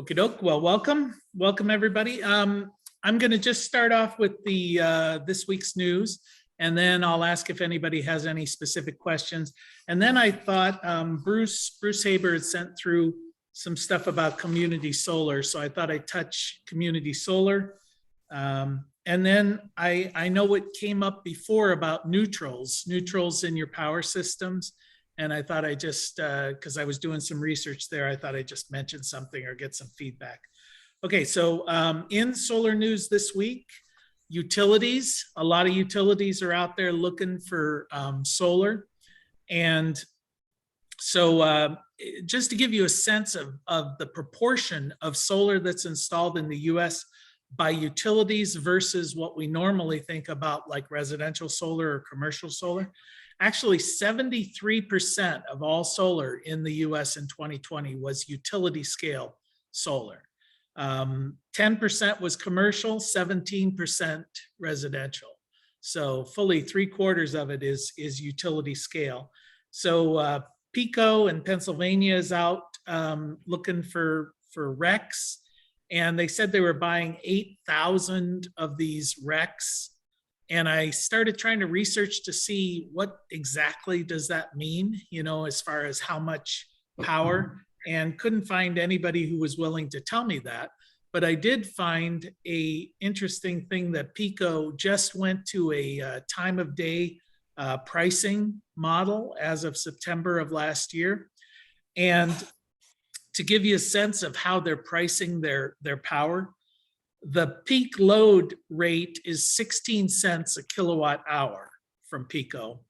Okie doke. Well, welcome everybody. I'm going to just start off with the this week's news, and then I'll ask if anybody has any specific questions. And then I thought Bruce Haber had sent through some stuff about community solar, so I thought I'd touch community solar. And then I know what came up before about neutrals in your power systems. And I thought I just, because I was doing some research there, I thought I'd just mention something or get some feedback. Okay, so in solar news this week, utilities, a lot of utilities are out there looking for solar. And so just to give you a sense of the proportion of solar that's installed in the US by utilities versus what we normally think about like residential solar or commercial solar. Actually, 73% of all solar in the US in 2020 was utility scale solar. 10% was commercial, 17% residential. So fully 3/4 of it is utility scale. So PECO in Pennsylvania is out looking for RECs, and they said they were buying 8,000 of these RECs. And I started trying to research to see what exactly does that mean, you know, as far as how much power, and couldn't find anybody who was willing to tell me that. But I did find a interesting thing that PECO just went to a time of day pricing model as of September of last year. And to give you a sense of how they're pricing their power, the peak load rate is 16 cents a kilowatt hour from PECO.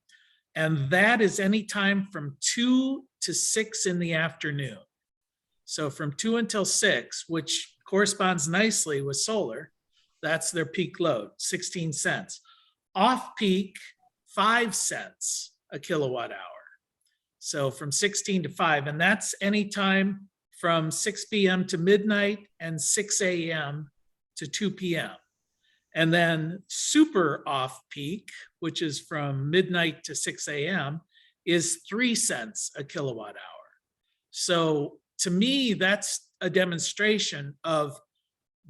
And that is anytime from 2 to 6 in the afternoon. So from 2 until 6, which corresponds nicely with solar, that's their peak load, 16 cents. Off peak, 5 cents a kilowatt hour. So from 16 to 5, and that's anytime from 6 p.m. to midnight and 6 a.m. to 2 p.m. And then super off peak, which is from midnight to 6 a.m., is 3 cents a kilowatt hour. So to me, that's a demonstration of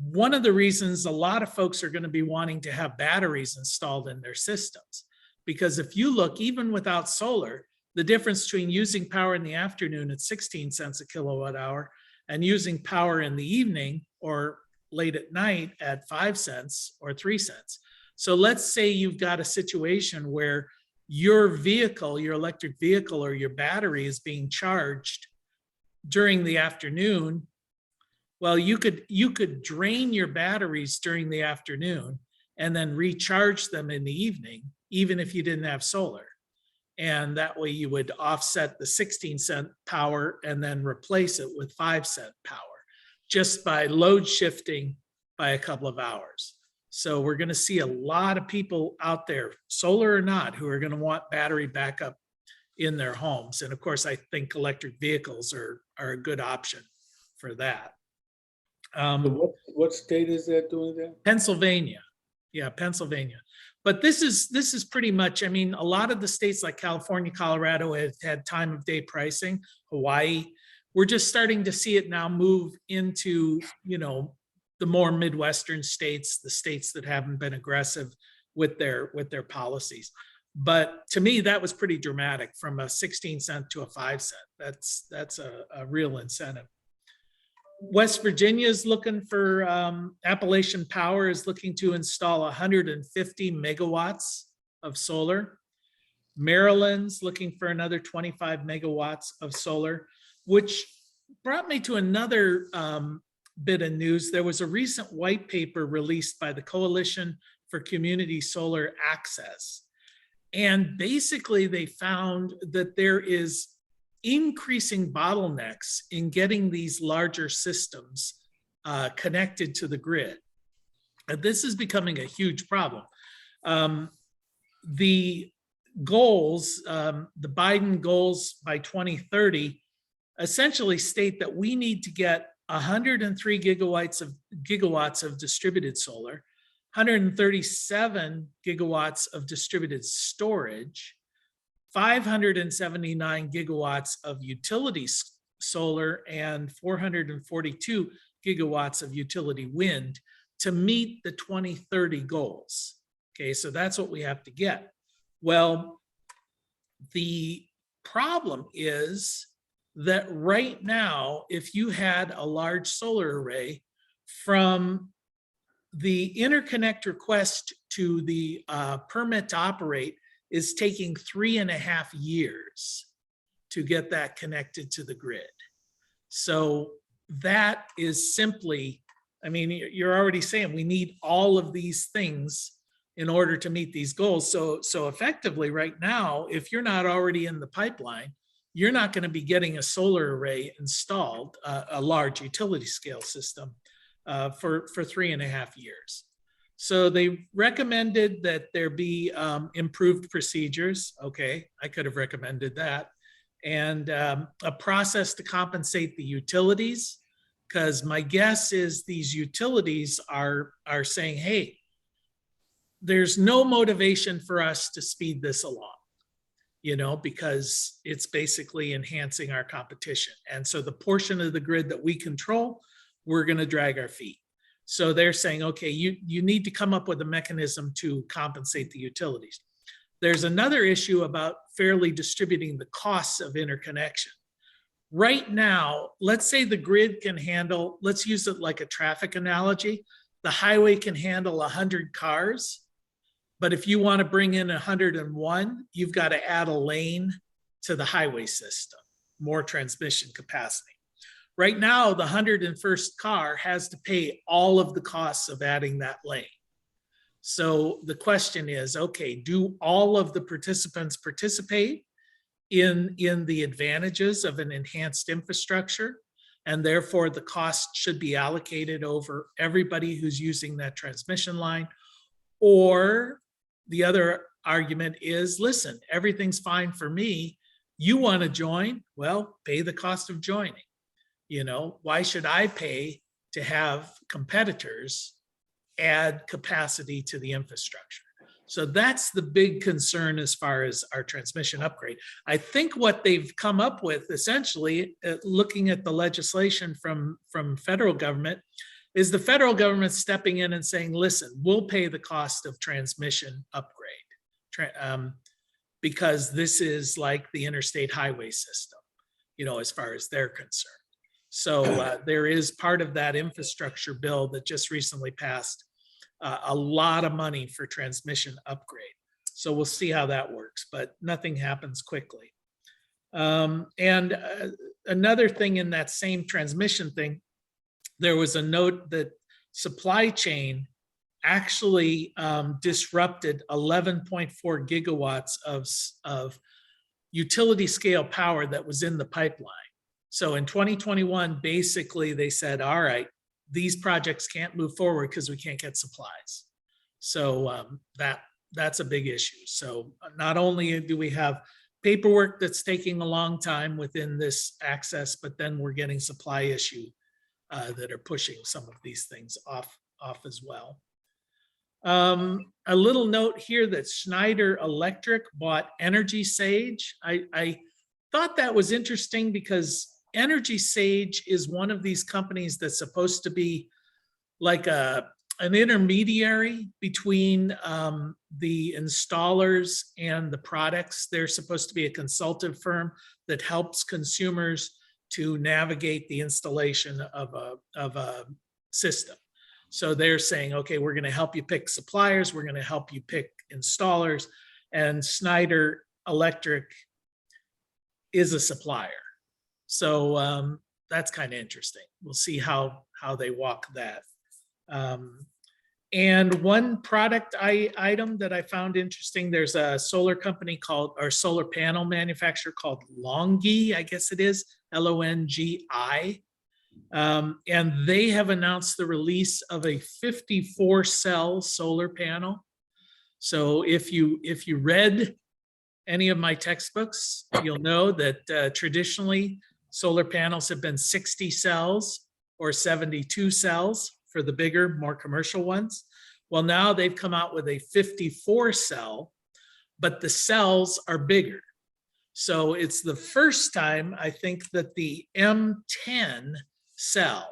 one of the reasons a lot of folks are going to be wanting to have batteries installed in their systems. Because if you look, even without solar, the difference between using power in the afternoon at 16 cents a kilowatt hour and using power in the evening or late at night at 5 cents or 3 cents. So let's say you've got a situation where your vehicle, your electric vehicle or your battery is being charged during the afternoon. Well, you could drain your batteries during the afternoon and then recharge them in the evening, even if you didn't have solar. And that way you would offset the 16-cent power and then replace it with 5-cent power, just by load shifting by a couple of hours. So we're going to see a lot of people out there, solar or not, who are going to want battery backup in their homes. And of course, I think electric vehicles are a good option for that. So what state is that doing that? Pennsylvania. Yeah, Pennsylvania. But this is pretty much, I mean, a lot of the states like California, Colorado have had time of day pricing, Hawaii. We're just starting to see it now move into, you know, the more Midwestern states, the states that haven't been aggressive with their policies. But to me, that was pretty dramatic, from a 16-cent to a 5-cent. That's a real incentive. West Virginia is looking for, Appalachian Power is looking to install 150 megawatts of solar. Maryland's looking for another 25 megawatts of solar, which brought me to another bit of news. There was a recent white paper released by the Coalition for Community Solar Access. And basically they found that there is increasing bottlenecks in getting these larger systems connected to the grid. And this is becoming a huge problem. The goals, the Biden goals by 2030 essentially state that we need to get 103 gigawatts of distributed solar, 137 gigawatts of distributed storage, 579 gigawatts of utility solar, and 442 gigawatts of utility wind to meet the 2030 goals. Okay, so that's what we have to get. Well, the problem is that right now, if you had a large solar array, from the interconnect request to the permit to operate is taking 3.5 years to get that connected to the grid. So that is simply, I mean, you're already saying we need all of these things in order to meet these goals. So effectively right now, if you're not already in the pipeline, you're not going to be getting a solar array installed, a large utility scale system for 3.5 years. So they recommended that there be improved procedures. Okay, I could have recommended that. And a process to compensate the utilities, because my guess is these utilities are saying, hey, there's no motivation for us to speed this along, you know, because it's basically enhancing our competition. And so the portion of the grid that we control, we're going to drag our feet. So they're saying, okay, you need to come up with a mechanism to compensate the utilities. There's another issue about fairly distributing the costs of interconnection. Right now, let's say the grid can handle, let's use it like a traffic analogy. The highway can handle 100 cars, but if you want to bring in 101, you've got to add a lane to the highway system, more transmission capacity. Right now, the 101st car has to pay all of the costs of adding that lane. So the question is, okay, do all of the participants participate in the advantages of an enhanced infrastructure? And therefore the cost should be allocated over everybody who's using that transmission line. Or the other argument is, listen, everything's fine for me. You want to join? Well, pay the cost of joining. You know, why should I pay to have competitors add capacity to the infrastructure? So that's the big concern as far as our transmission upgrade. I think what they've come up with, essentially, looking at the legislation from federal government, is the federal government stepping in and saying, listen, we'll pay the cost of transmission upgrade, because this is like the interstate highway system, you know, as far as they're concerned. So there is part of that infrastructure bill that just recently passed, a lot of money for transmission upgrade. So we'll see how that works, but nothing happens quickly. And another thing in that same transmission thing, there was a note that supply chain actually disrupted 11.4 gigawatts of utility scale power that was in the pipeline. So in 2021, basically they said, all right, these projects can't move forward because we can't get supplies. So that's a big issue. So not only do we have paperwork that's taking a long time within this access, but then we're getting supply issue that are pushing some of these things off as well. A little note here that Snyder Electric bought Energy Sage. I thought that was interesting because Energy Sage is one of these companies that's supposed to be like an intermediary between the installers and the products. They're supposed to be a consultative firm that helps consumers to navigate the installation of a system. So they're saying, okay, we're going to help you pick suppliers, we're going to help you pick installers, and Snyder Electric is a supplier. So that's kind of interesting. We'll see how they walk that. And one product item that I found interesting, there's a solar company called, or solar panel manufacturer called Longi, I guess it is, Longi. And they have announced the release of a 54 cell solar panel. So if you read any of my textbooks, you'll know that traditionally solar panels have been 60 cells or 72 cells for the bigger, more commercial ones. Well, now they've come out with a 54 cell, but the cells are bigger. So it's the first time, I think, that the M10 cell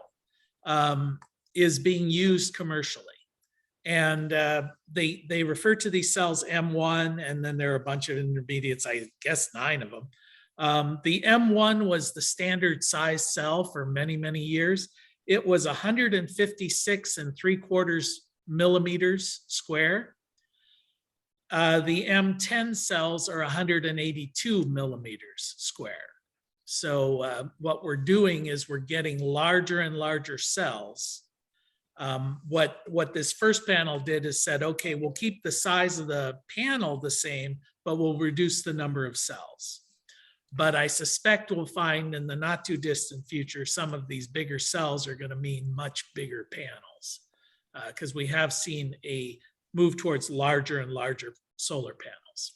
is being used commercially. And they refer to these cells M1, and then there are a bunch of intermediates, I guess 9 of them. The M1 was the standard size cell for many, many years. It was 156.75 millimeters square. The M10 cells are 182 millimeters square. So what we're doing is we're getting larger and larger cells. What this first panel did is said, okay, we'll keep the size of the panel the same, but we'll reduce the number of cells. But I suspect we'll find in the not too distant future, some of these bigger cells are going to mean much bigger panels, because we have seen a move towards larger and larger solar panels.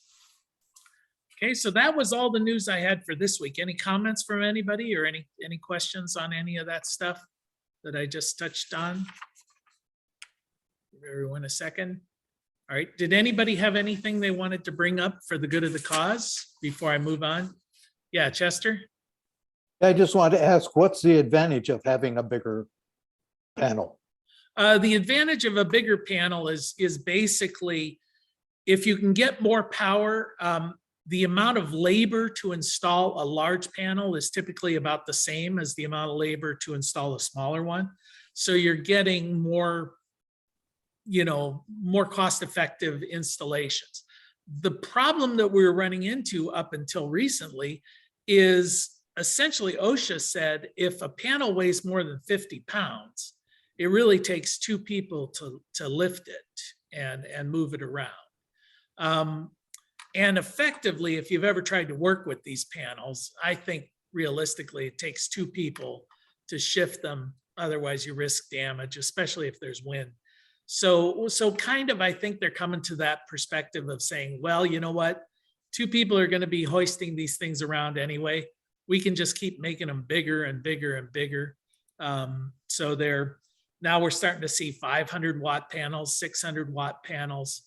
Okay, so that was all the news I had for this week. Any comments from anybody or any questions on any of that stuff that I just touched on? Give everyone a second. All right, did anybody have anything they wanted to bring up for the good of the cause before I move on? Yeah, Chester? I just wanted to ask, what's the advantage of having a bigger panel? The advantage of a bigger panel is basically if you can get more power, the amount of labor to install a large panel is typically about the same as the amount of labor to install a smaller one. So you're getting more, more cost-effective installations. The problem that we were running into up until recently is essentially OSHA said if a panel weighs more than 50 pounds, it really takes 2 people to lift it and move it around. And effectively, if you've ever tried to work with these panels, I think realistically it takes 2 people to shift them. Otherwise you risk damage, especially if there's wind. So kind of, I think they're coming to that perspective of saying, well, you know what? 2 people are going to be hoisting these things around anyway. We can just keep making them bigger and bigger and bigger. So now we're starting to see 500 watt panels, 600 watt panels.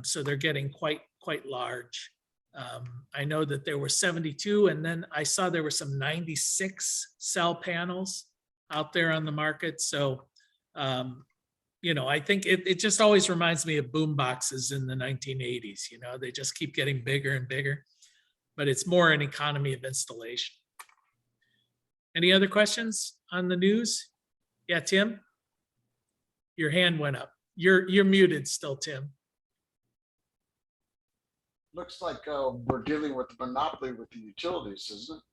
So they're getting quite large. I know that there were 72, and then I saw there were some 96 cell panels out there on the market. So, I think it just always reminds me of boom boxes in the 1980s. They just keep getting bigger and bigger, but it's more an economy of installation. Any other questions on the news? Yeah, Tim? Your hand went up. You're muted still, Tim. Looks like we're dealing with the monopoly with the utilities, isn't it?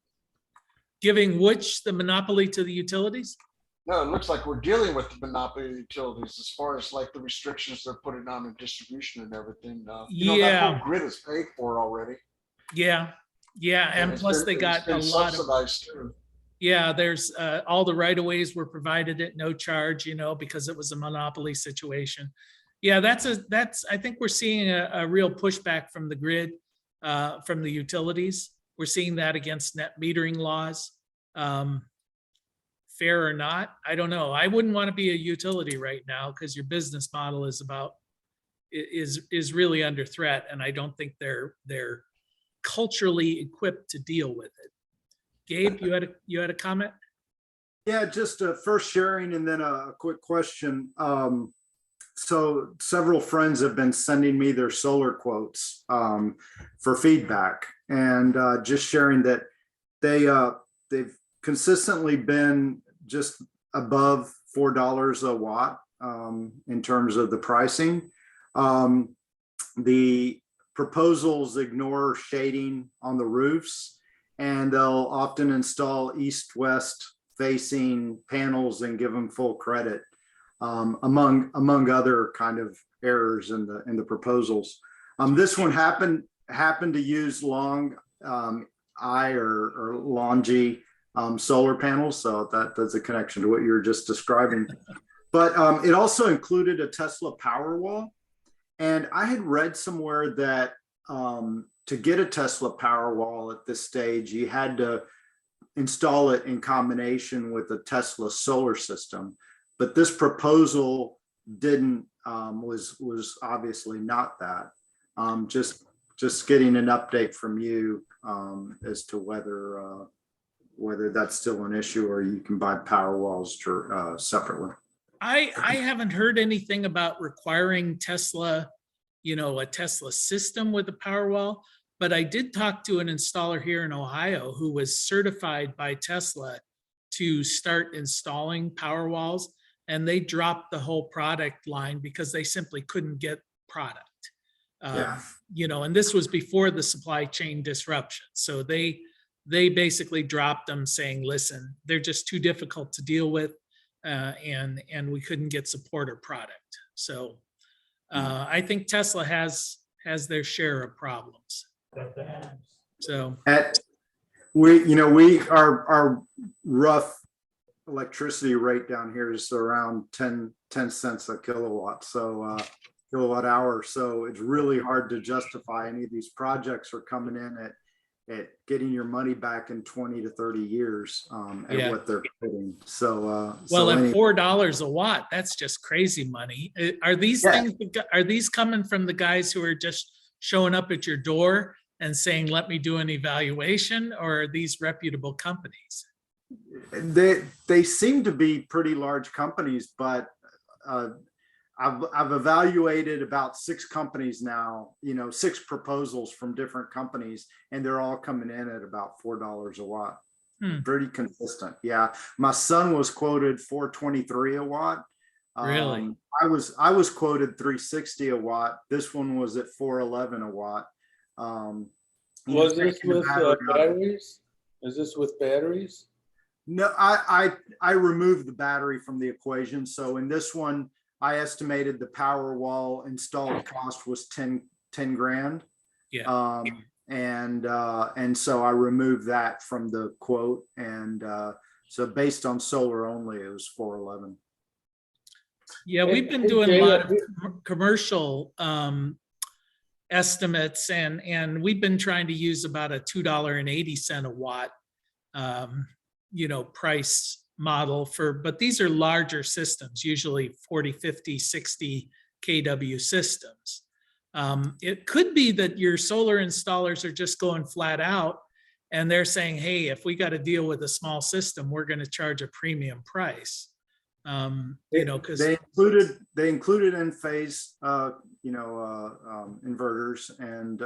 Giving the monopoly to the utilities? No, it looks like we're dealing with the monopoly of the utilities as far as like the restrictions they're putting on the distribution and everything. That whole grid is paid for already. Yeah, and plus they got a lot subsidized too. Yeah, there's all the right-of-ways were provided at no charge, because it was a monopoly situation. Yeah, I think we're seeing a real pushback from the grid, from the utilities. We're seeing that against net metering laws. Fair or not, I don't know. I wouldn't want to be a utility right now because your business model is really under threat, and I don't think they're culturally equipped to deal with it. Gabe, you had a comment? Yeah, just a first sharing and then a quick question. So several friends have been sending me their solar quotes for feedback, and just sharing that they've consistently been just above $4 a watt in terms of the pricing. The proposals ignore shading on the roofs, and they'll often install east-west facing panels and give them full credit, among other kind of errors in the proposals. This one happened to use long I or Longi solar panels, so that's a connection to what you were just describing. But it also included a Tesla Powerwall, and I had read somewhere that to get a Tesla Powerwall at this stage, you had to install it in combination with a Tesla solar system. But this proposal was obviously not that. Just getting an update from you as to whether whether that's still an issue or you can buy power walls separately. I haven't heard anything about requiring Tesla, a Tesla system with a Powerwall, but I did talk to an installer here in Ohio who was certified by Tesla to start installing Powerwalls, and they dropped the whole product line because they simply couldn't get product. Yeah. And this was before the supply chain disruption. So they basically dropped them saying, listen, they're just too difficult to deal with. And we couldn't get support or product. So I think Tesla has their share of problems. So our rough electricity rate down here is around 10 cents a kilowatt. So kilowatt hour. So it's really hard to justify any of these projects are coming in at getting your money back in 20 to 30 years at what they're putting. So well, at $4 a watt, that's just crazy money. Are these things? Are these coming from the guys who are just showing up at your door and saying, "Let me do an evaluation," or are these reputable companies? They seem to be pretty large companies, but I've evaluated about 6 companies now, 6 proposals from different companies, and they're all coming in at about $4 a watt. Pretty consistent. Yeah. My son was quoted $4.23 a watt. Really? I was quoted $3.60 a watt. This one was at $4.11 a watt. Was this with batteries? Is this with batteries? No, I removed the battery from the equation. So in this one, I estimated the power wall installed cost was 10 grand. Yeah. And so I removed that from the quote. And so based on solar only, it was 411. Yeah, we've been doing a lot of commercial estimates, and we've been trying to use about a $2.80 a watt, price model but these are larger systems, usually 40, 50, 60 kW systems. It could be that your solar installers are just going flat out and they're saying, hey, if we got to deal with a small system, we're going to charge a premium price. Because they included in phase inverters, and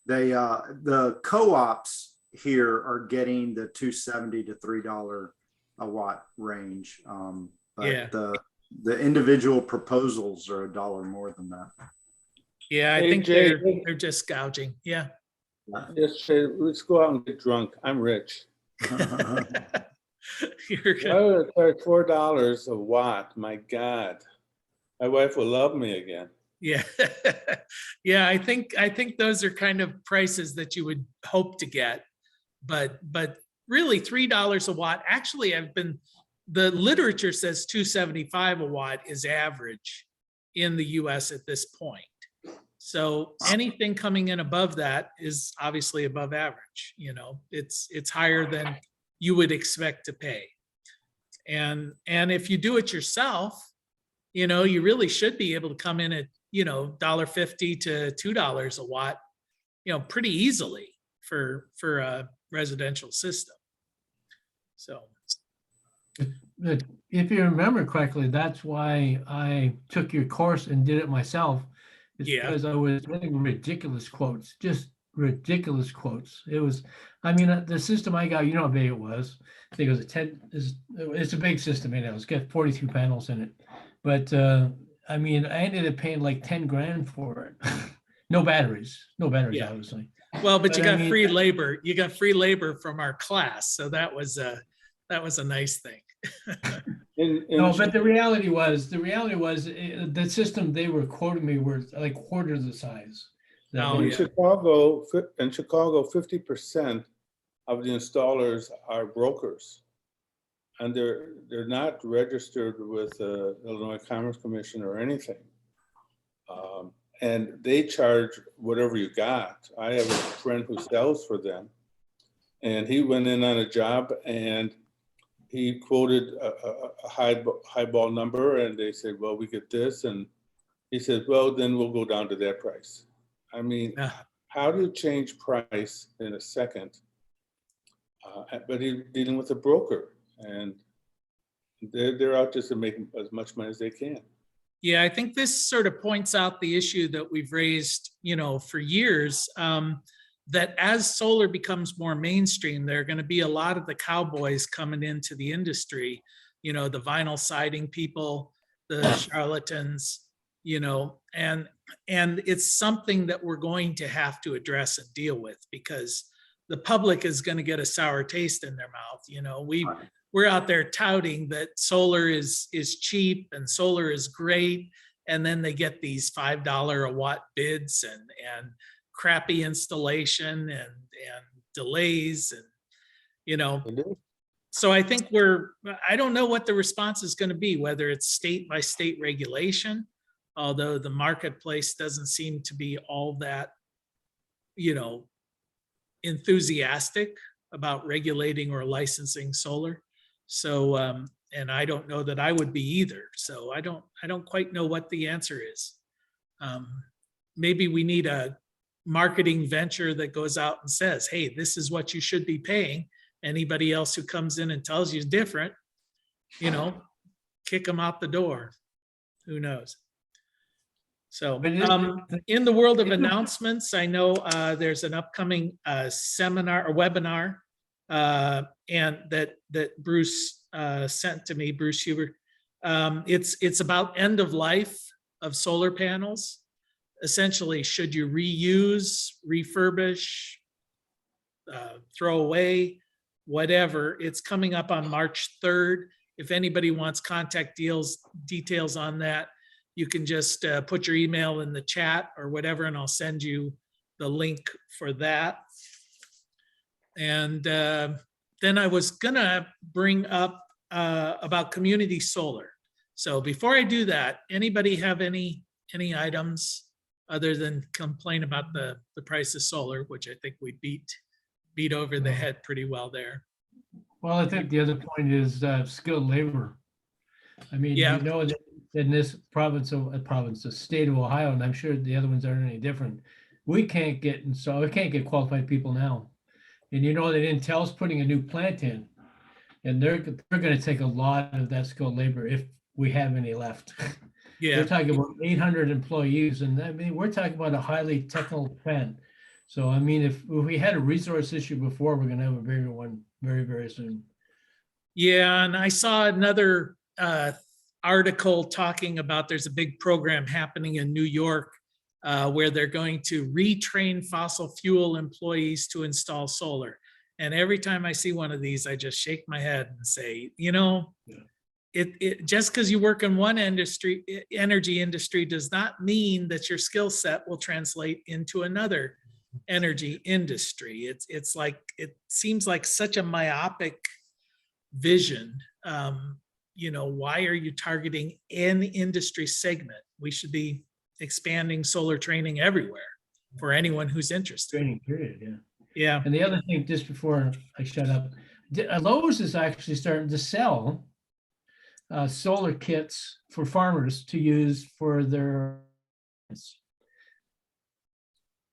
the co-ops here are getting the $2.70 to $3 a watt range, but the individual proposals are $1 more than that. Yeah, I think they're just gouging. Yeah. Yes, let's go out and get drunk. I'm rich. You're good. I would charge $4 a watt. My God, my wife will love me again. Yeah. Yeah, I think those are kind of prices that you would hope to get, but really $3 a watt. Actually, the literature says $2.75 a watt is average in the US at this point. So anything coming in above that is obviously above average. It's higher than you would expect to pay. And if you do it yourself, you really should be able to come in at, $1.50 to $2 a watt, pretty easily for a residential system. So. If you remember correctly, that's why I took your course and did it myself. It's because I was getting ridiculous quotes, just ridiculous quotes. It was, the system I got, how big it was. I think it was it's a big system, it's got 42 panels in it. But I ended up paying like 10 grand for it. No batteries, obviously. Well, but you got free labor. You got free labor from our class, so that was a nice thing. No, but the reality was the system they were quoting me were like quarter the size. In Chicago, 50% of the installers are brokers, and they're not registered with the Illinois Commerce Commission or anything. And they charge whatever you got. I have a friend who sells for them, and he went in on a job and he quoted a highball number, and they said, well, we get this. And he said, well, then we'll go down to that price. How do you change price in a second? But he's dealing with a broker, and they're out just to make as much money as they can. Yeah, I think this sort of points out the issue that we've raised, for years, that as solar becomes more mainstream, there are going to be a lot of the cowboys coming into the industry, the vinyl siding people, the charlatans, and it's something that we're going to have to address and deal with, because the public is going to get a sour taste in their mouth. We're out there touting that solar is cheap and solar is great, and then they get these $5 a watt bids and crappy installation and delays, and so I think I don't know what the response is going to be, whether it's state by state regulation, although the marketplace doesn't seem to be all that enthusiastic about regulating or licensing solar. So, and I don't know that I would be either. So I don't quite know what the answer is. Maybe we need a marketing venture that goes out and says, hey, this is what you should be paying. Anybody else who comes in and tells you different, kick them out the door. Who knows? So in the world of announcements, I know there's an upcoming seminar or webinar and that Bruce sent to me, Bruce Hubert. It's about end of life of solar panels. Essentially, should you reuse, refurbish, throw away, whatever. It's coming up on March 3rd. If anybody wants contact details on that, you can just put your email in the chat or whatever, and I'll send you the link for that. And then I was gonna bring up about community solar. So before I do that, anybody have any items other than complain about the price of solar, which I think we beat over the head pretty well there. Well, I think the other point is skilled labor. I mean, Yeah. that in this the state of Ohio, and I'm sure the other ones aren't any different, we can't get qualified people now. And that Intel's putting a new plant in, and they're going to take a lot of that skilled labor if we have any left. Yeah. They're talking about 800 employees, and I mean, we're talking about a highly technical plant. So, I mean, if we had a resource issue before, we're going to have a bigger one very, very soon. Yeah, and I saw another article talking about there's a big program happening in New York where they're going to retrain fossil fuel employees to install solar. And every time I see one of these, I just shake my head and say, it just because you work in one energy industry does not mean that your skill set will translate into another energy industry. It's like, it seems like such a myopic vision. Why are you targeting an industry segment? We should be expanding solar training everywhere for anyone who's interested. Training period, yeah. Yeah. And the other thing, just before I shut up, Lowe's is actually starting to sell solar kits for farmers to use for their.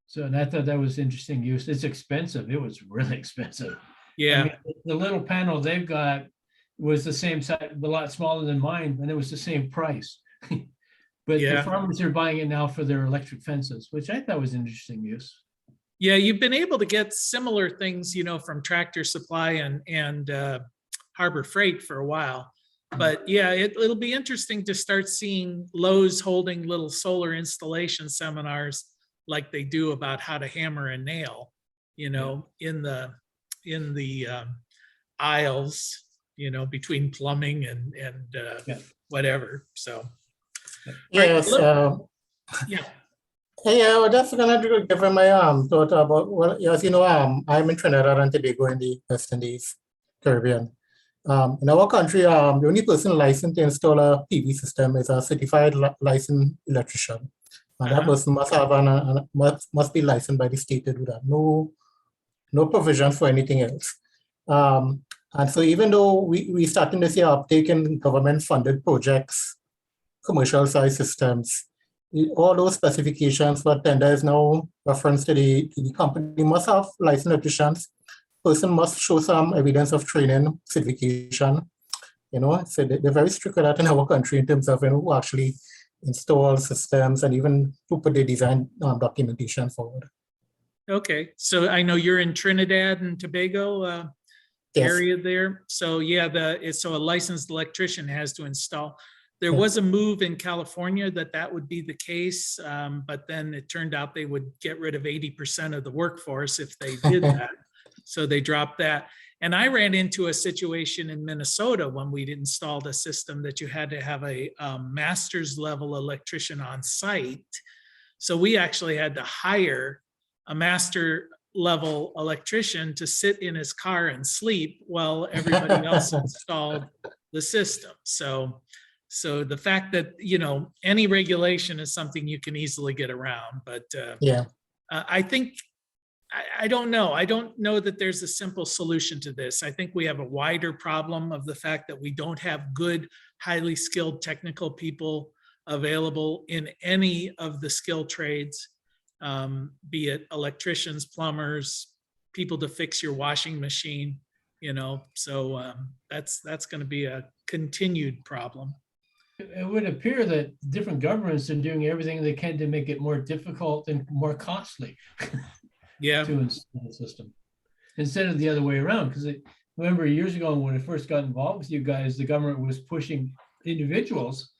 So I thought that was interesting use. It's expensive. It was really expensive. Yeah. I mean, the little panel they've got was the same size, a lot smaller than mine, and it was the same price. But Yeah. the farmers are buying it now for their electric fences, which I thought was interesting use. Yeah, you've been able to get similar things, from Tractor Supply and Harbor Freight for a while. But yeah, it'll be interesting to start seeing Lowe's holding little solar installation seminars like they do about how to hammer a nail, in the aisles, between plumbing and whatever. So. Yes. Yeah. Yeah, well, that's gonna give him my thought about, well, as you know, I'm in Trinidad and Tobago in the West Indies, Caribbean. In our country, the only person licensed to install a PV system is a certified licensed electrician. And that person must have must be licensed by the state to do that. No provision for anything else. And so even though we starting to see an uptake in government-funded projects, commercial size systems, all those specifications for tender is now reference to the company must have licensed electricians person must show some evidence of training, certification. So they're very strict with that in our country in terms of who actually install systems and even who put the design documentation forward. Okay, so I know you're in Trinidad and Tobago Yes. area there. So yeah, so a licensed electrician has to install. There Yeah. was a move in California that would be the case, but then it turned out they would get rid of 80% of the workforce if they did that. So they dropped that. And I ran into a situation in Minnesota when we'd installed a system that you had to have a master's level electrician on site. So we actually had to hire a master level electrician to sit in his car and sleep while everybody else installed the system. So the fact that, any regulation is something you can easily get around, but Yeah. I think, I don't know. I don't know that there's a simple solution to this. I think we have a wider problem of the fact that we don't have good, highly skilled technical people available in any of the skill trades, be it electricians, plumbers, people to fix your washing machine, so that's going to be a continued problem. It would appear that different governments are doing everything they can to make it more difficult and more costly. Yeah. To install the system instead of the other way around. Because remember years ago when I first got involved with you guys, the government was pushing individuals,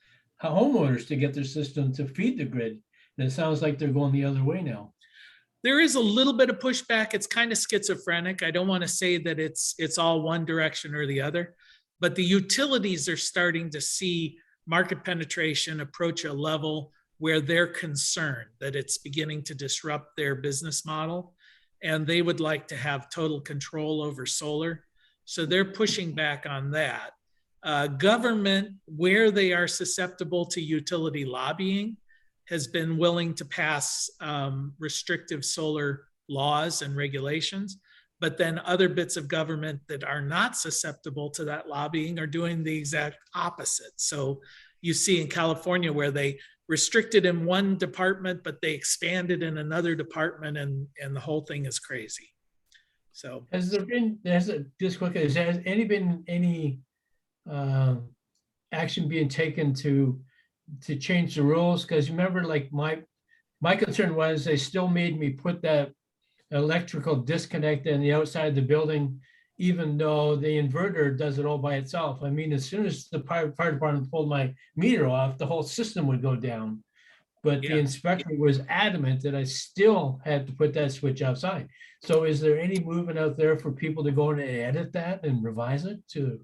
homeowners, to get their system to feed the grid. And it sounds like they're going the other way now. There is a little bit of pushback. It's kind of schizophrenic. I don't want to say that it's all one direction or the other, but the utilities are starting to see market penetration approach a level where they're concerned that it's beginning to disrupt their business model, and they would like to have total control over solar. So they're pushing back on that. Government, where they are susceptible to utility lobbying, has been willing to pass restrictive solar laws and regulations, but then other bits of government that are not susceptible to that lobbying are doing the exact opposite. So you see in California where they restricted in one department, but they expanded in another department, and the whole thing is crazy. So has there been any action being taken to change the rules? Because remember, like my concern was they still made me put that electrical disconnect in the outside of the building, even though the inverter does it all by itself. I mean, as soon as the fire department pulled my meter off, the whole system would go down. But the inspector was adamant that I still had to put that switch outside. So is there any movement out there for people to go in and edit that and revise it to?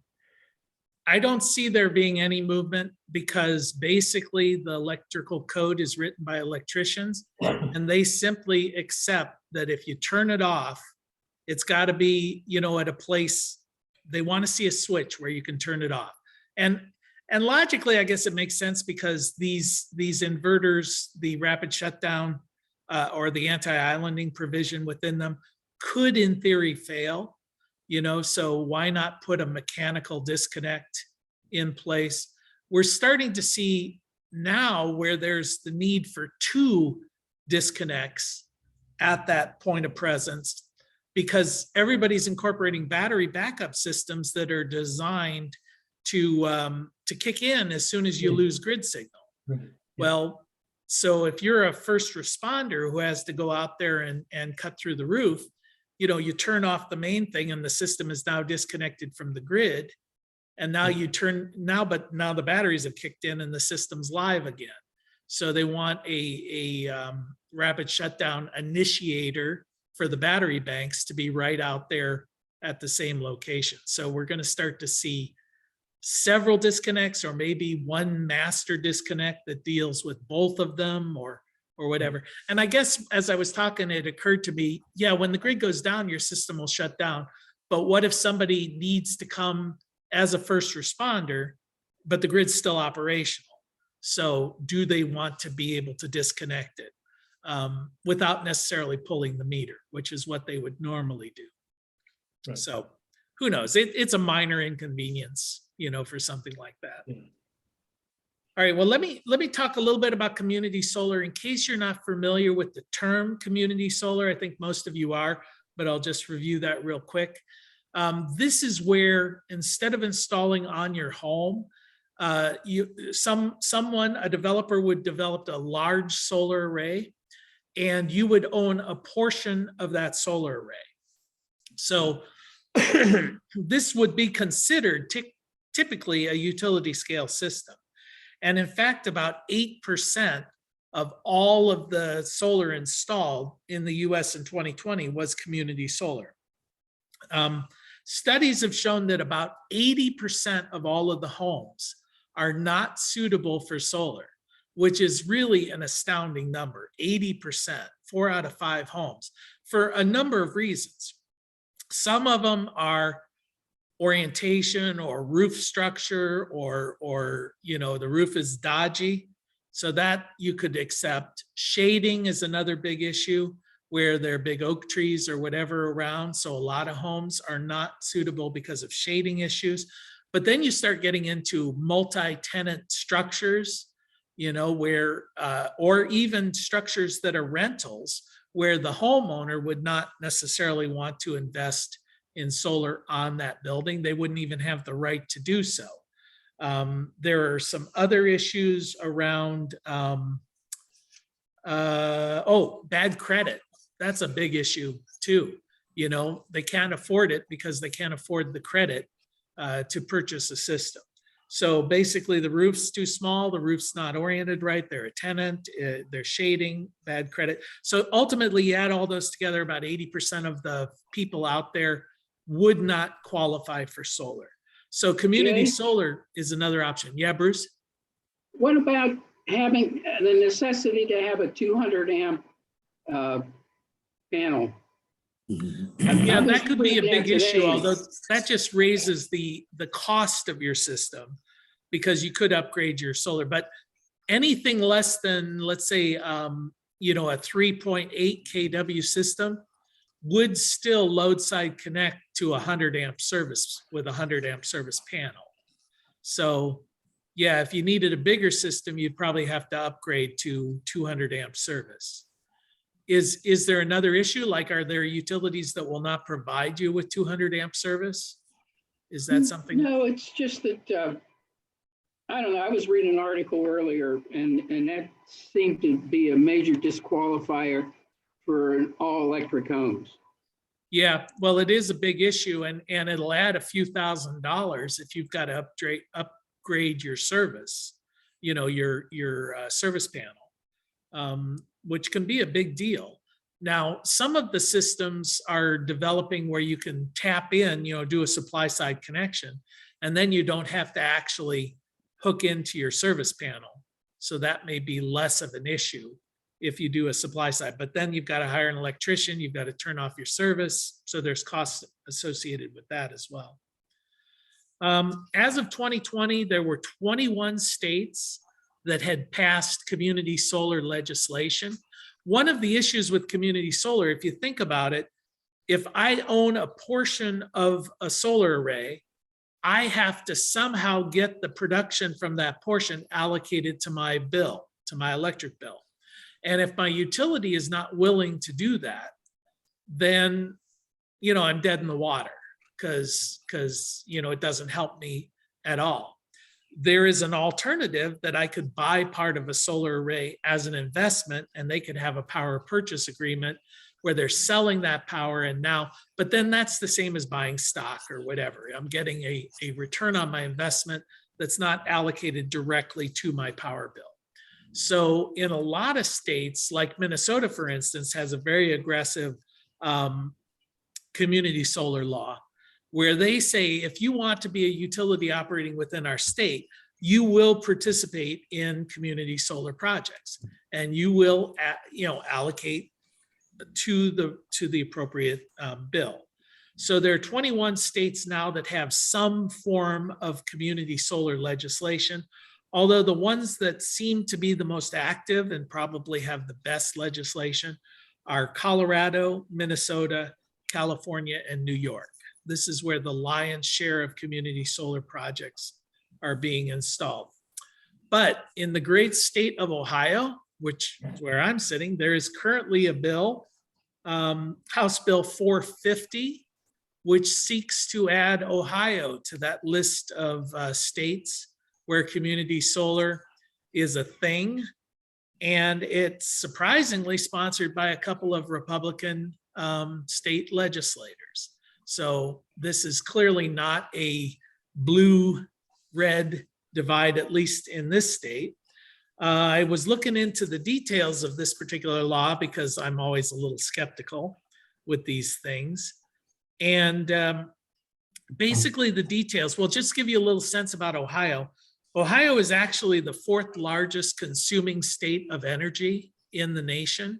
I don't see there being any movement because basically the electrical code is written by electricians, and they simply accept that if you turn it off, it's got to be, at a place, they want to see a switch where you can turn it off. And logically, I guess it makes sense because these inverters, the rapid shutdown or the anti-islanding provision within them could in theory fail, so why not put a mechanical disconnect in place? We're starting to see now where there's the need for 2 disconnects at that point of presence, because everybody's incorporating battery backup systems that are designed to kick in as soon as you lose grid signal. Right. Well, so if you're a first responder who has to go out there and cut through the roof, you turn off the main thing and the system is now disconnected from the grid. And now but now the batteries have kicked in and the system's live again. So they want a rapid shutdown initiator for the battery banks to be right out there at the same location. So we're going to start to see several disconnects, or maybe one master disconnect that deals with both of them, or whatever. And I guess as I was talking, it occurred to me, when the grid goes down, your system will shut down. But what if somebody needs to come as a first responder, but the grid's still operational? So do they want to be able to disconnect it without necessarily pulling the meter, which is what they would normally do? Right. So who knows? It's a minor inconvenience, for something like that. Yeah. All right, well, let me talk a little bit about community solar. In case you're not familiar with the term community solar, I think most of you are, but I'll just review that real quick. This is where instead of installing on your home, a developer would develop a large solar array, and you would own a portion of that solar array. So this would be considered typically a utility scale system. And in fact, about 8% of all of the solar installed in the US in 2020 was community solar. Studies have shown that about 80% of all of the homes are not suitable for solar, which is really an astounding number. 80%, 4 out of 5 homes, for a number of reasons. Some of them are orientation or roof structure, or the roof is dodgy, so that you could accept. Shading is another big issue, where there are big oak trees or whatever around, so a lot of homes are not suitable because of shading issues. But then you start getting into multi-tenant structures, where or even structures that are rentals, where the homeowner would not necessarily want to invest in solar on that building. They wouldn't even have the right to do so. There are some other issues around, bad credit. That's a big issue too. They can't afford it because they can't afford the credit to purchase a system. So basically the roof's too small, the roof's not oriented right, they're a tenant, they're shading, bad credit. So ultimately you add all those together, about 80% of the people out there would not qualify for solar. So community solar is another option. Yeah, Bruce? What about having the necessity to have a 200 amp panel? Yeah, that could be a big issue, although that just raises the cost of your system, because you could upgrade your solar. But anything less than, let's say, a 3.8 kW system would still load side connect to a 100 amp service with a 100 amp service panel. So yeah, if you needed a bigger system, you'd probably have to upgrade to 200 amp service. Is there another issue? Like, are there utilities that will not provide you with 200 amp service? Is that something? No, it's just that, I don't know, I was reading an article earlier, and that seemed to be a major disqualifier for all electric homes. Yeah, well, it is a big issue, and it'll add a few $1,000s if you've got to upgrade your service, your service panel, which can be a big deal. Now, some of the systems are developing where you can tap in, do a supply side connection, and then you don't have to actually hook into your service panel. So that may be less of an issue if you do a supply side, but then you've got to hire an electrician, you've got to turn off your service. So there's costs associated with that as well. As of 2020, there were 21 states that had passed community solar legislation. One of the issues with community solar, if you think about it, if I own a portion of a solar array, I have to somehow get the production from that portion allocated to my bill, to my electric bill. And if my utility is not willing to do that, then, I'm dead in the water, because it doesn't help me at all. There is an alternative that I could buy part of a solar array as an investment, and they could have a power purchase agreement where they're selling that power but then that's the same as buying stock or whatever. I'm getting a return on my investment that's not allocated directly to my power bill. So in a lot of states, like Minnesota, for instance, has a very aggressive community solar law, where they say, if you want to be a utility operating within our state, you will participate in community solar projects, and you will, allocate to the appropriate bill. So there are 21 states now that have some form of community solar legislation, although the ones that seem to be the most active and probably have the best legislation are Colorado, Minnesota, California, and New York. This is where the lion's share of community solar projects are being installed. But in the great state of Ohio, which is where I'm sitting, there is currently a bill House Bill 450, which seeks to add Ohio to that list of states where community solar is a thing. And it's surprisingly sponsored by a couple of Republican state legislators. So this is clearly not a blue-red divide, at least in this state. I was looking into the details of this particular law because I'm always a little skeptical with these things. And basically the details, well, just give you a little sense about Ohio. Ohio is actually the 4th largest consuming state of energy in the nation.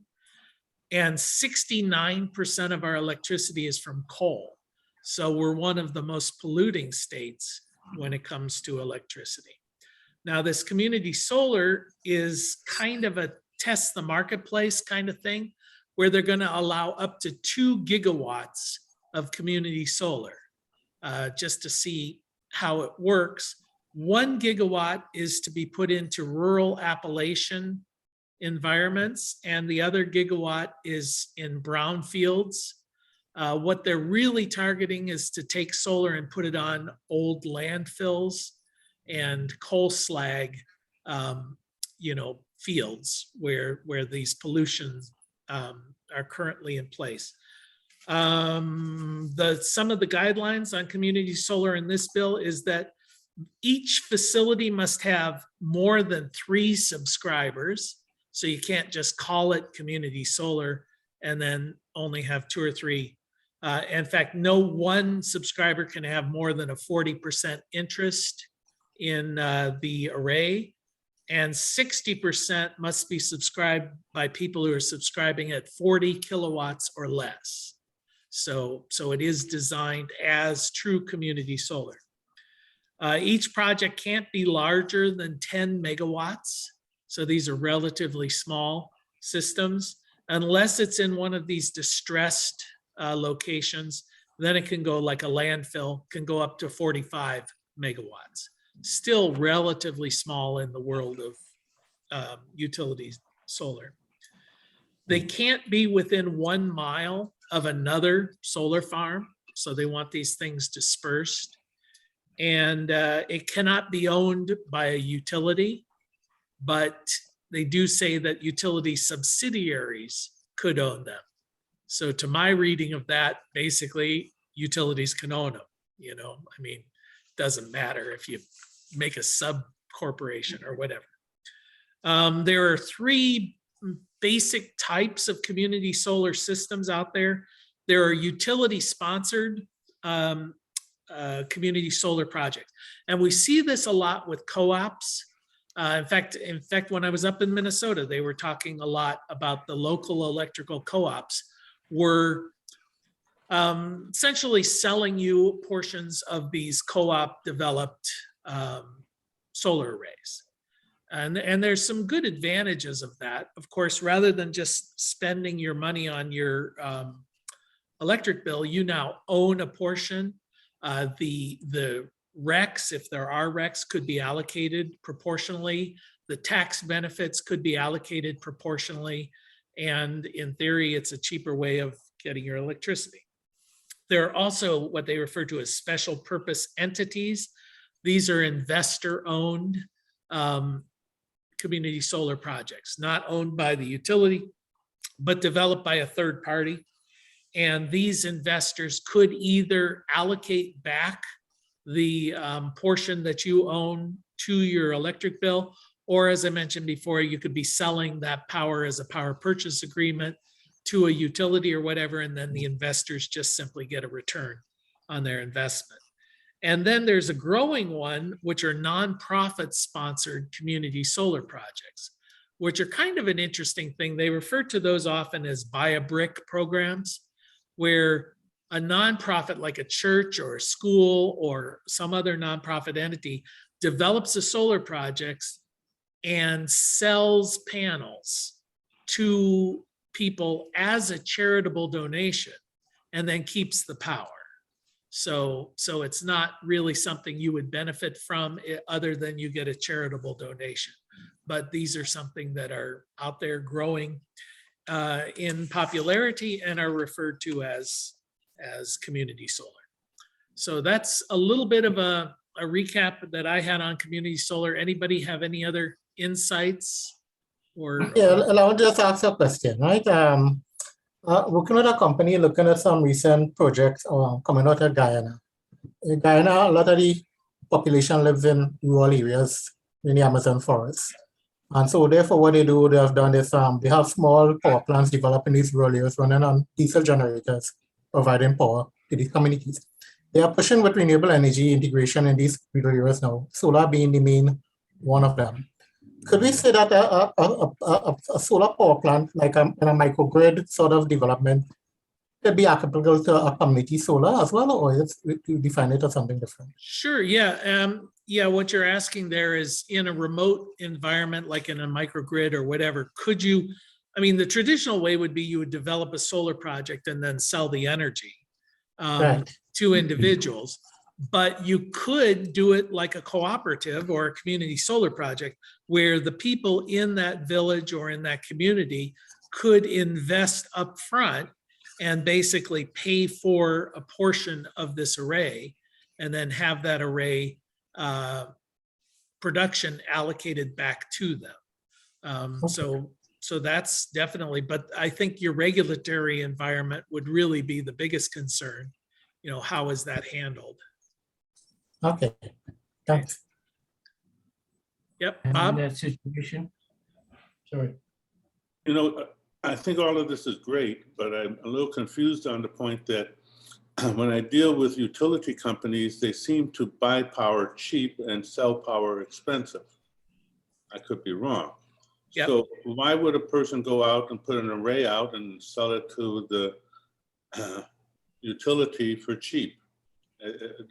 And 69% of our electricity is from coal. So we're one of the most polluting states when it comes to electricity. Now, this community solar is kind of a test the marketplace kind of thing, where they're going to allow up to 2 gigawatts of community solar just to see how it works. 1 gigawatt is to be put into rural Appalachian environments, and the other gigawatt is in brownfields. What they're really targeting is to take solar and put it on old landfills and coal slag, fields where these pollutions are currently in place. Some of the guidelines on community solar in this bill is that each facility must have more than 3 subscribers. So you can't just call it community solar and then only have 2 or 3. In fact, no one subscriber can have more than a 40% interest in the array, and 60% must be subscribed by people who are subscribing at 40 kilowatts or less. So it is designed as true community solar. Each project can't be larger than 10 megawatts. So these are relatively small systems, unless it's in one of these distressed locations. Then it can go, like a landfill, can go up to 45 megawatts. Still relatively small in the world of utility solar. They can't be within 1 mile of another solar farm. So they want these things dispersed. And it cannot be owned by a utility, but they do say that utility subsidiaries could own them. So to my reading of that, basically utilities can own them. It doesn't matter if you make a sub corporation or whatever. There are 3 basic types of community solar systems out there. There are utility sponsored community solar projects. And we see this a lot with co-ops. In fact, when I was up in Minnesota, they were talking a lot about the local electrical co-ops were essentially selling you portions of these co-op developed solar arrays. And there's some good advantages of that. Of course, rather than just spending your money on your electric bill, you now own a portion. The RECs, if there are RECs, could be allocated proportionally. The tax benefits could be allocated proportionally. And in theory, it's a cheaper way of getting your electricity. There are also what they refer to as special purpose entities. These are investor-owned community solar projects, not owned by the utility, but developed by a third party. And these investors could either allocate back the portion that you own to your electric bill, or as I mentioned before, you could be selling that power as a power purchase agreement to a utility or whatever, and then the investors just simply get a return on their investment. And then there's a growing one, which are nonprofit sponsored community solar projects, which are kind of an interesting thing. They refer to those often as buy a brick programs, where a nonprofit like a church or a school or some other nonprofit entity develops a solar project and sells panels to people as a charitable donation and then keeps the power. So it's not really something you would benefit from other than you get a charitable donation. But these are something that are out there growing. in popularity and are referred to as community solar. So that's a little bit of a recap that I had on community solar. Anybody have any other insights? Or Yeah, I'll just ask a question, right? Working with a company, looking at some recent projects coming out of Guyana. In Guyana, a lot of the population lives in rural areas in the Amazon forest. And so therefore what they do, they have done is they have small power plants developed in these rural areas running on diesel generators, providing power to these communities. They are pushing with renewable energy integration in these rural areas now, solar being the main one of them. Could we say that a solar power plant, like in a microgrid sort of development, could be applicable to a community solar as well, or is it, you define it as something different? Sure, yeah. Yeah, what you're asking there is in a remote environment, like in a microgrid or whatever, could you, I mean, the traditional way would be you would develop a solar project and then sell the energy Right. to individuals. But you could do it like a cooperative or a community solar project where the people in that village or in that community could invest upfront and basically pay for a portion of this array and then have that array production allocated back to them. So that's definitely, but I think your regulatory environment would really be the biggest concern. You know, how is that handled? Okay, thanks. Yep, And in Bob? that situation, sorry. You know, I think all of this is great, but I'm a little confused on the point that when I deal with utility companies, they seem to buy power cheap and sell power expensive. I could be wrong. Yep. So why would a person go out and put an array out and sell it to the utility for cheap?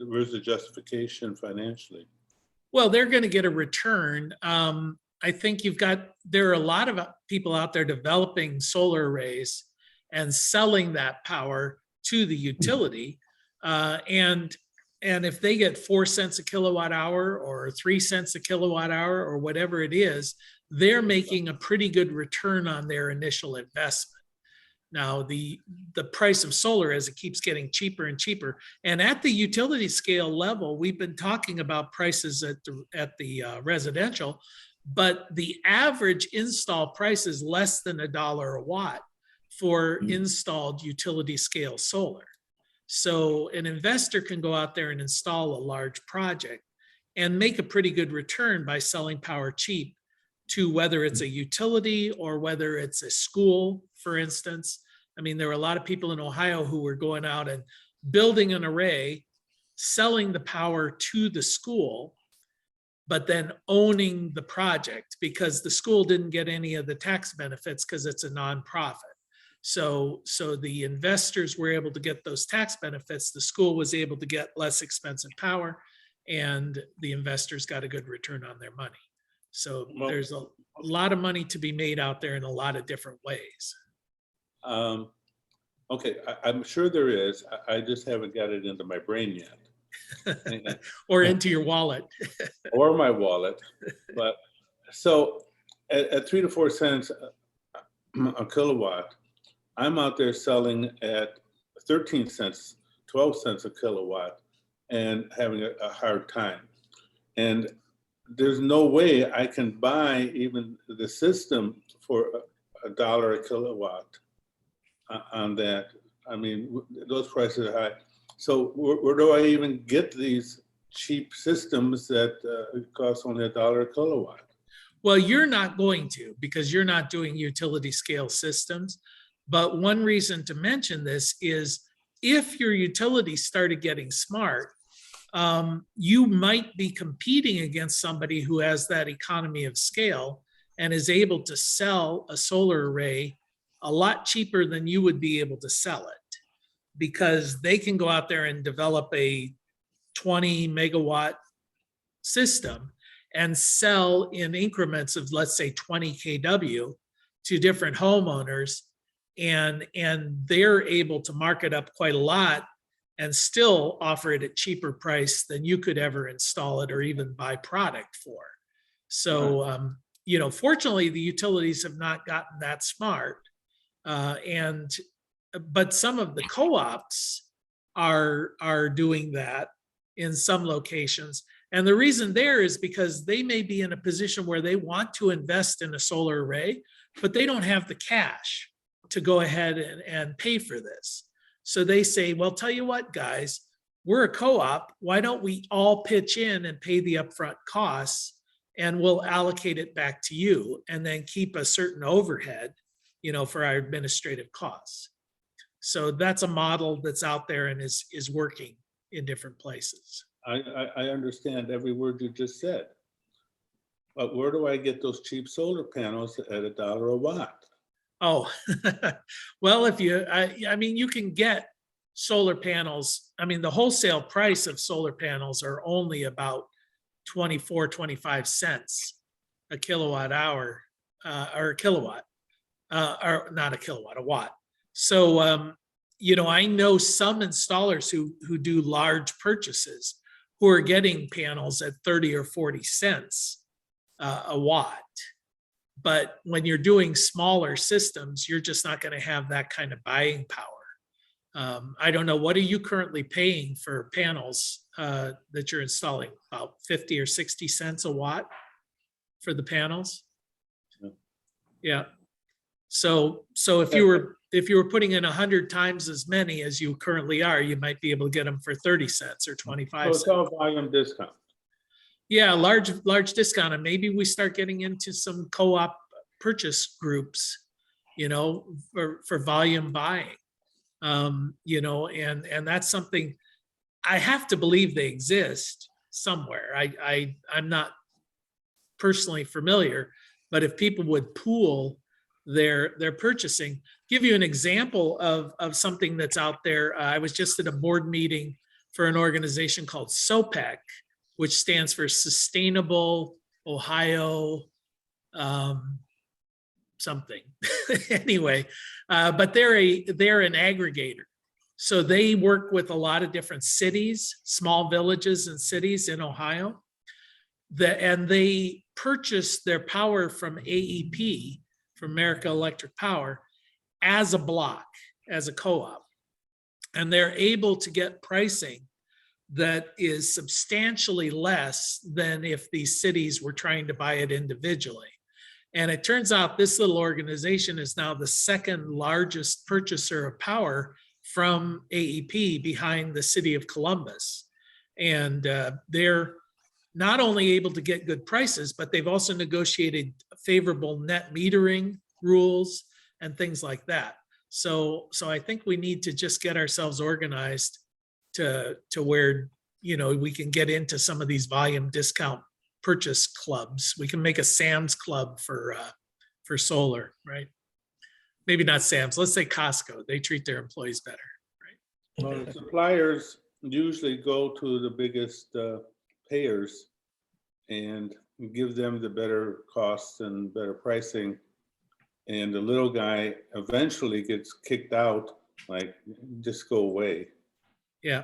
Where's the justification financially? Well, they're going to get a return. I think there are a lot of people out there developing solar arrays and selling that power to the utility. And if they get 4 cents a kilowatt hour or 3 cents a kilowatt hour or whatever it is, they're making a pretty good return on their initial investment. Now, the price of solar, as it keeps getting cheaper and cheaper, and at the utility scale level, we've been talking about prices at the residential, but the average install price is less than $1 a watt for installed utility scale solar. So an investor can go out there and install a large project and make a pretty good return by selling power cheap to whether it's a utility or whether it's a school, for instance. I mean, there were a lot of people in Ohio who were going out and building an array, selling the power to the school, but then owning the project because the school didn't get any of the tax benefits because it's a nonprofit. So the investors were able to get those tax benefits. The school was able to get less expensive power, and the investors got a good return on their money. So there's a lot of money to be made out there in a lot of different ways. Okay, I'm sure there is. I just haven't got it into my brain yet. Or into your wallet. Or my wallet. But so at 3 to 4 cents a kilowatt, I'm out there selling at 13 cents, 12 cents a kilowatt and having a hard time. And there's no way I can buy even the system for $1 a kilowatt on that. I mean, those prices are high. So where do I even get these cheap systems that cost only $1 a kilowatt? Well, you're not going to because you're not doing utility scale systems. But one reason to mention this is if your utility started getting smart, you might be competing against somebody who has that economy of scale and is able to sell a solar array a lot cheaper than you would be able to sell it because they can go out there and develop a 20 megawatt system and sell in increments of, let's say, 20 kW to different homeowners. And they're able to mark it up quite a lot and still offer it at cheaper price than you could ever install it or even buy product for. So, fortunately, the utilities have not gotten that smart. But some of the co-ops are doing that in some locations. And the reason there is because they may be in a position where they want to invest in a solar array, but they don't have the cash to go ahead and pay for this. So they say, well, tell you what, guys, we're a co-op. Why don't we all pitch in and pay the upfront costs, and we'll allocate it back to you, and then keep a certain overhead, for our administrative costs. So that's a model that's out there and is working in different places. I understand every word you just said. But where do I get those cheap solar panels at $1 a watt? Oh, well, you can get solar panels. I mean, the wholesale price of solar panels are only about 25 cents a kilowatt hour, or a kilowatt, or not a kilowatt, a watt. So, I know some installers who do large purchases who are getting panels at 30 or 40 cents a watt. But when you're doing smaller systems, you're just not going to have that kind of buying power. I don't know, what are you currently paying for panels that you're installing? About 50 or 60 cents a watt for the panels? Yeah. So if you were putting in 100 times as many as you currently are, you might be able to get them for 30 cents or 25 So cents. it's all volume discount. Yeah, large discount. And maybe we start getting into some co-op purchase groups, for volume buying. And that's something I have to believe they exist somewhere. I'm not personally familiar, but if people would pool their purchasing. Give you an example of something that's out there. I was just at a board meeting for an organization called SOPEC, which stands for Sustainable Ohio something. Anyway, but they're an aggregator. So they work with a lot of different cities, small villages and cities in Ohio. And they purchase their power from AEP, from America Electric Power, as a block, as a co-op. And they're able to get pricing that is substantially less than if these cities were trying to buy it individually. And it turns out this little organization is now the second largest purchaser of power from AEP, behind the city of Columbus. And they're not only able to get good prices, but they've also negotiated favorable net metering rules and things like that. So I think we need to just get ourselves organized to where, we can get into some of these volume discount purchase clubs. We can make a Sam's Club for solar, right? Maybe not Sam's, let's say Costco. They treat their employees better, right? Well, the suppliers usually go to the biggest payers and give them the better costs and better pricing. And the little guy eventually gets kicked out, like, just go away. Yeah,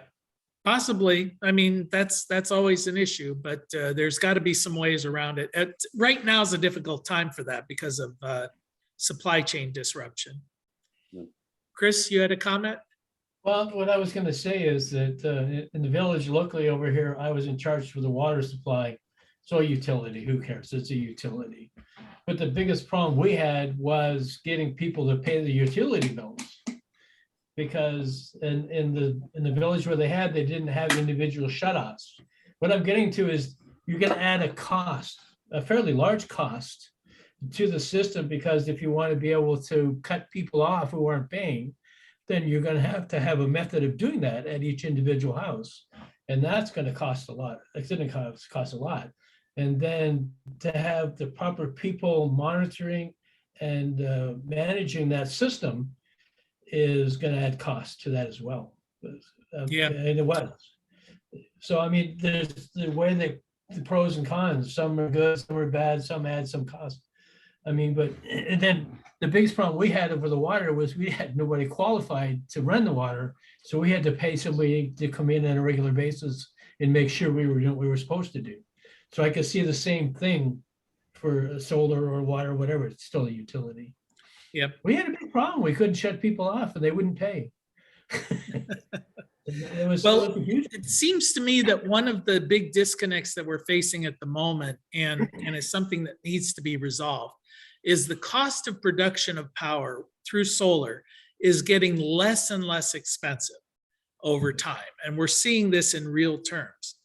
possibly. I mean, that's always an issue, but there's got to be some ways around it. Right now is a difficult time for that because of supply chain disruption. Yeah. Chris, you had a comment? Well, what I was going to say is that in the village locally over here, I was in charge for the water supply. So a utility, who cares? It's a utility. But the biggest problem we had was getting people to pay the utility bills. Because in the village where they didn't have individual shutoffs. What I'm getting to is you're going to add a cost, a fairly large cost to the system, because if you want to be able to cut people off who aren't paying, then you're going to have a method of doing that at each individual house. And that's going to cost a lot. It's going to cost a lot. And then to have the proper people monitoring and managing that system is going to add cost to that as well. Yeah. And it was. So, I mean, there's the way that the pros and cons, some are good, some are bad, some add some cost. I mean, but, and then the biggest problem we had over the water was we had nobody qualified to run the water. So we had to pay somebody to come in on a regular basis and make sure we were doing what we were supposed to do. So I could see the same thing for solar or water, whatever, it's still a utility. Yep. We had a big problem. We couldn't shut people off and they wouldn't pay. It was Well, a huge. it seems to me that one of the big disconnects that we're facing at the moment, and is something that needs to be resolved, is the cost of production of power through solar is getting less and less expensive over time. And we're seeing this in real terms.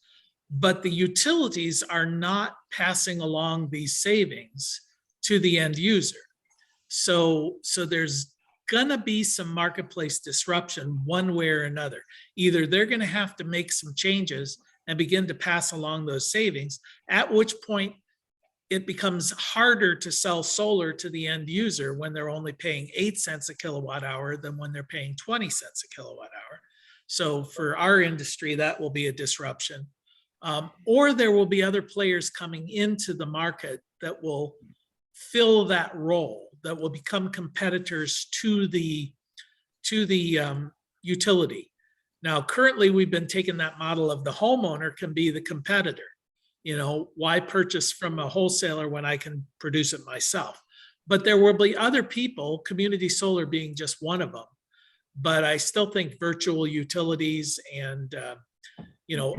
But the utilities are not passing along these savings to the end user. So there's gonna be some marketplace disruption one way or another. Either they're gonna have to make some changes and begin to pass along those savings, at which point it becomes harder to sell solar to the end user when they're only paying 8 cents a kilowatt hour than when they're paying 20 cents a kilowatt hour. So for our industry, that will be a disruption. Or there will be other players coming into the market that will fill that role, that will become competitors to the utility. Now, currently, we've been taking that model of the homeowner can be the competitor. You know, why purchase from a wholesaler when I can produce it myself? But there will be other people, community solar being just one of them. But I still think virtual utilities and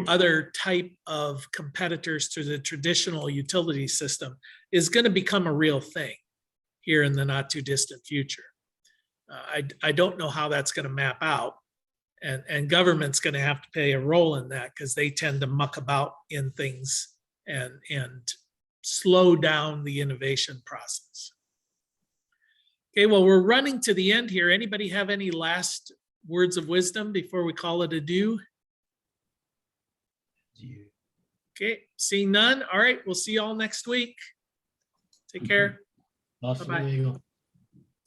other type of competitors to the traditional utility system is going to become a real thing here in the not too distant future. I don't know how that's going to map out, and government's going to have to play a role in that because they tend to muck about in things and slow down the innovation process. Okay, well, we're running to the end here. Anybody have any last words of wisdom before we call it adieu? Okay, seeing none. All right, we'll see you all next week. Take care. Awesome. Bye-bye. There you go.